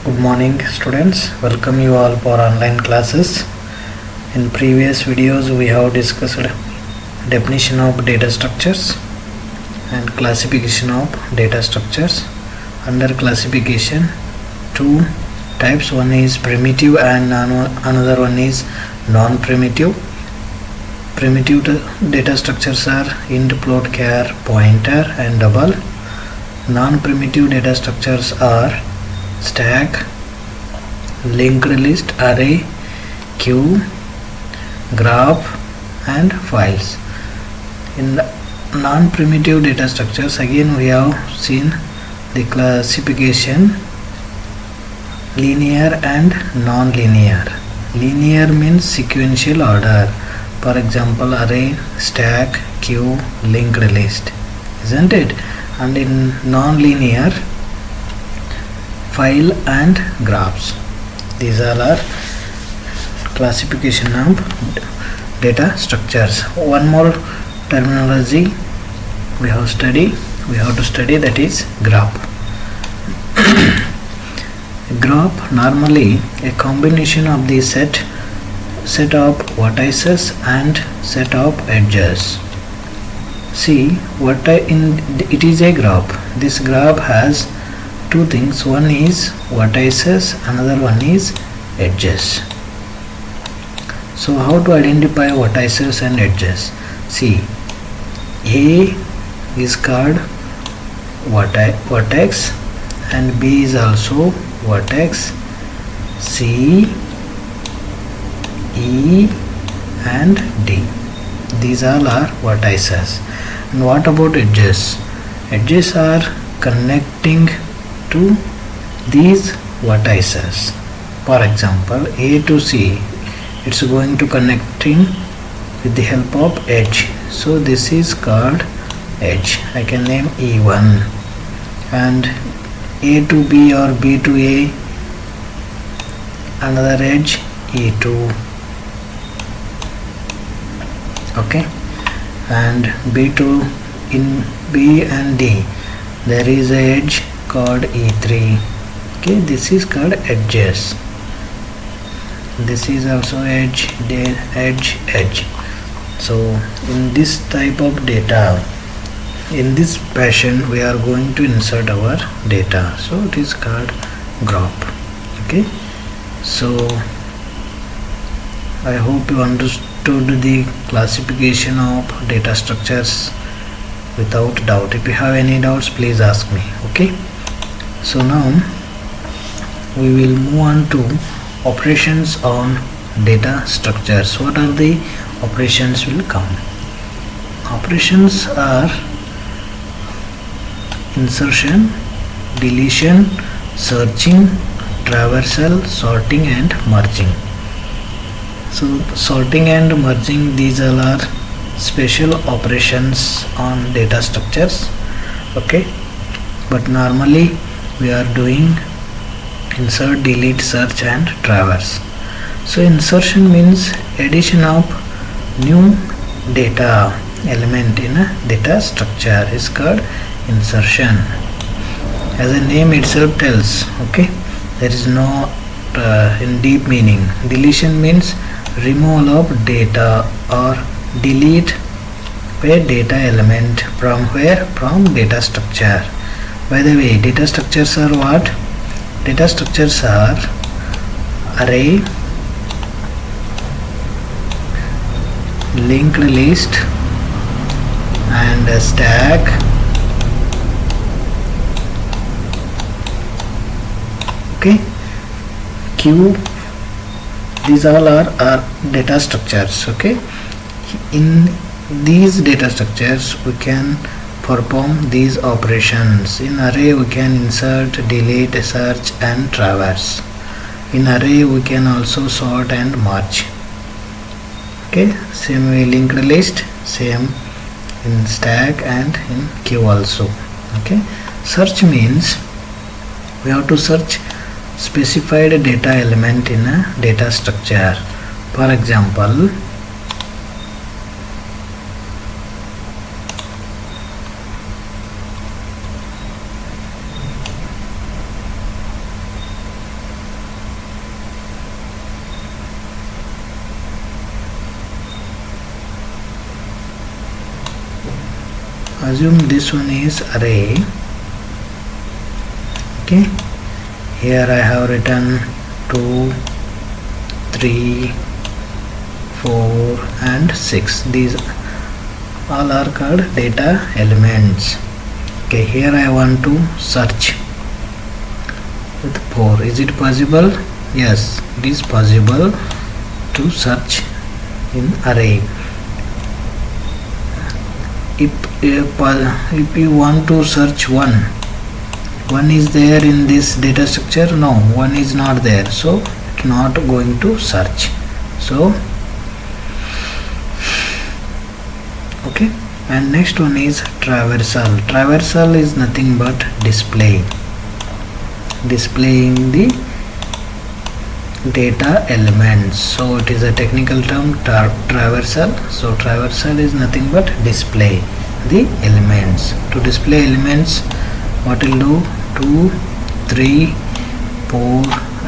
Good morning students, welcome you all for online classes. In previous videos we have discussed definition of data structures and classification of data structures. Under classification, two types, one is primitive and another one is non-primitive. Primitive data structures are int, float, char, pointer and double. Non-primitive data structures are stack, linked list, array, queue, graph and files. In the non-primitive data structures, again we have seen the classification linear and non-linear. Linear means sequential order. For example, array, stack, queue, linked list, isn't it? And in non-linear, file and graphs. These all are classification of data structures. One more terminology we have to study, that is graph. Graph normally a combination of the set of vertices and set of edges. See, it is a graph. This graph has two things, one is vertices, another one is edges. So how to identify vertices and edges? See, A is called vertex and B is also vertex, C, E and D. These all are vertices. And what about edges? Edges are connecting to these vertices. For example, A to C, it's going to connecting with the help of edge. So this is called edge. I can name E1. And A to B or B to A, another edge E2. Okay. And B2, in B and D there is a edge called E3. Okay, this is called edges. This is also edge, edge. So in this type of data, in this fashion we are going to insert our data. So it is called graph. Okay, so I hope you understood the classification of data structures without doubt. If you have any doubts, please ask me. Okay, so now we will move on to operations on data structures. What are the operations will come? Operations are insertion, deletion, searching, traversal, sorting and merging. So sorting and merging, these all are special operations on data structures. Okay, but normally we are doing insert, delete, search and traverse. So insertion means addition of new data element in a data structure is called insertion. As the name itself tells, okay, there is no in deep meaning. Deletion means removal of data or delete a data element from where? From data structure. By the way, data structures are what? Data structures are array, linked list and a stack, okay, queue. These all are data structures. Okay, in these data structures we can perform these operations. In array we can insert, delete, search and traverse. In array we can also sort and merge. Okay, same way linked list, same in stack and in queue also. Okay, search means we have to search specified data element in a data structure. For example, assume this one is array. Okay, here I have written 2, 3, 4 and 6. These all are called data elements. Okay, here I want to search with 4. Is it possible? Yes, it is possible to search in array. If you want to search 1 is there in this data structure? No, 1 is not there, so it's not going to search. So okay, and next one is traversal. Traversal is nothing but displaying the data elements. So it is a technical term, traversal. So traversal is nothing but display the elements. To display elements, what will do? 2, 3, 4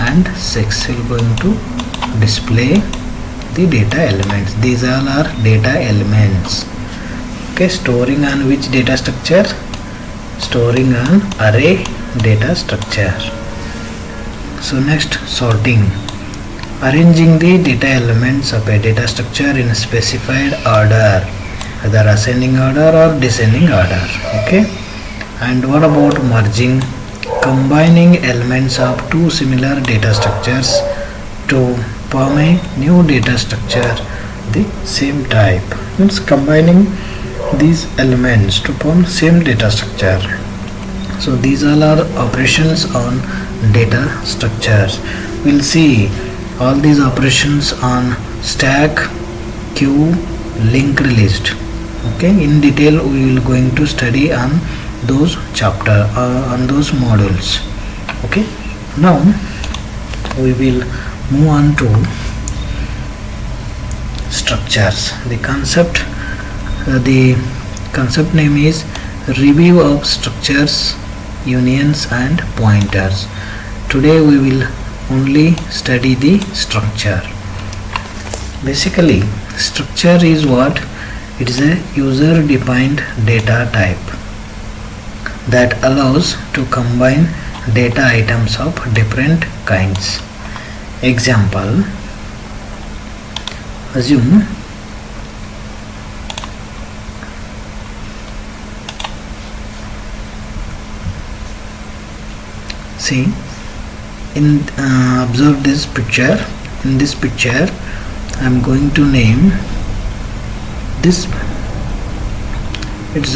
and 6 will going to display the data elements. These all are data elements. Okay, storing on which data structure? Storing on array data structure. So next, sorting. Arranging the data elements of a data structure in a specified order, either ascending order or descending order. Okay, and what about merging? Combining elements of two similar data structures to form a new data structure the same type. Means combining these elements to form same data structure. So these all are operations on data structures. We'll see all these operations on stack, queue, linked list. Okay, in detail we will going to study on those chapter on those modules. Okay, now we will move on to structures. The concept name is review of structures, unions and pointers. Today we will only study the structure. Basically, structure is what? It is a user defined data type that allows to combine data items of different kinds. Example, assume see in observe this picture. In this picture I am going to name this. It's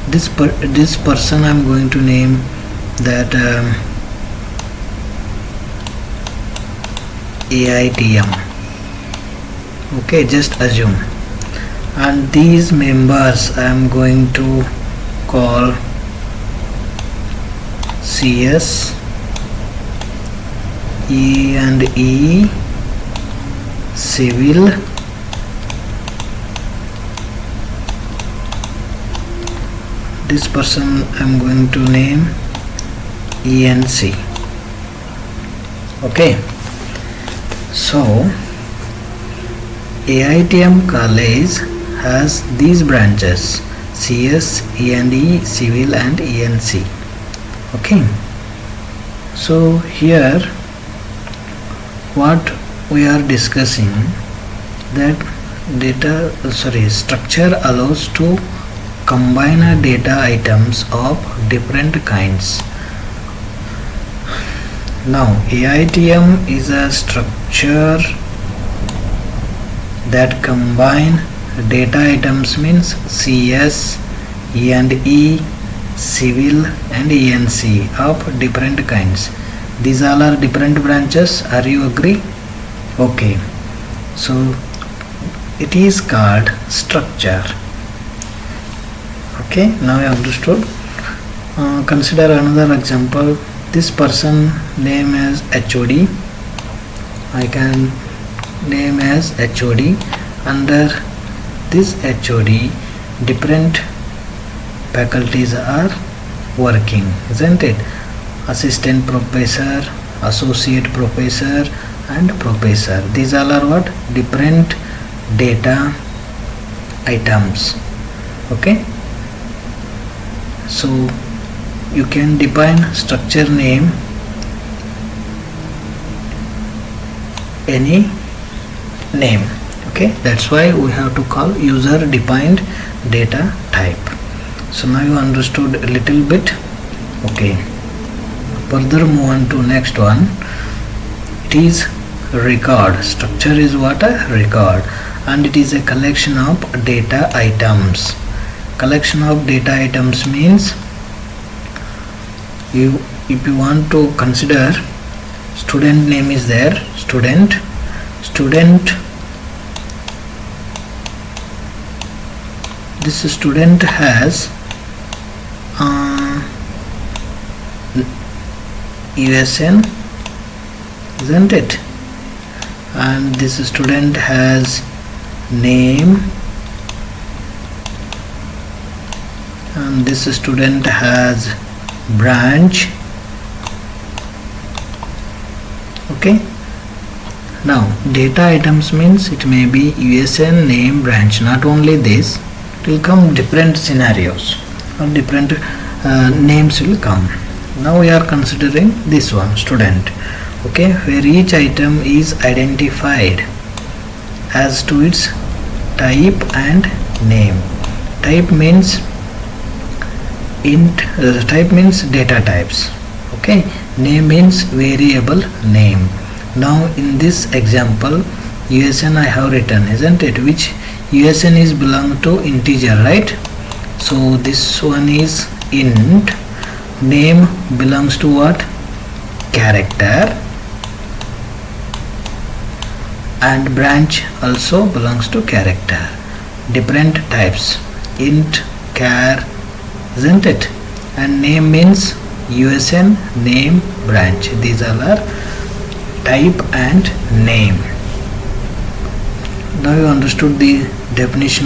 this person I am going to name that AITM. Okay, just assume. And these members I am going to call CS, E&E, Civil, this person I am going to name ENC. Okay, so AITM college has these branches: CS, E&E, Civil and ENC. Okay, so here what we are discussing, that structure allows to combine data items of different kinds. Now AITM is a structure that combine data items, means CS, E&E, Civil and ENC of different kinds. These all are different branches. Are you agree? Okay, so it is called structure. Okay, now you understood. Consider another example. This person name as HOD. I can name as HOD. Under this HOD, different faculties are working, isn't it? Assistant professor, associate professor and professor. These all are what? Different data items. Okay, So you can define structure name any name. Okay, that's why we have to call user defined data type. So now you understood a little bit. Okay, further move on to next one. It is record. Structure is what? A record, and it is a collection of data items. Collection of data items means if you want to consider student name is there, student this student has USN, isn't it? And this student has name, and this student has branch. Okay, now data items means it may be USN, name, branch. Not only this, it will come different scenarios or different names will come. Now we are considering this one, student. Okay, where each item is identified as to its type and name. Type means type means data types. Okay, name means variable name. Now in this example, USN I have written, isn't it? Which USN is belong to integer, right? So this one is int. Name belongs to what? Character. And branch also belongs to character. Different types, int, char, isn't it? And name means USN, name, branch. These all are type and name. Now you understood the definition of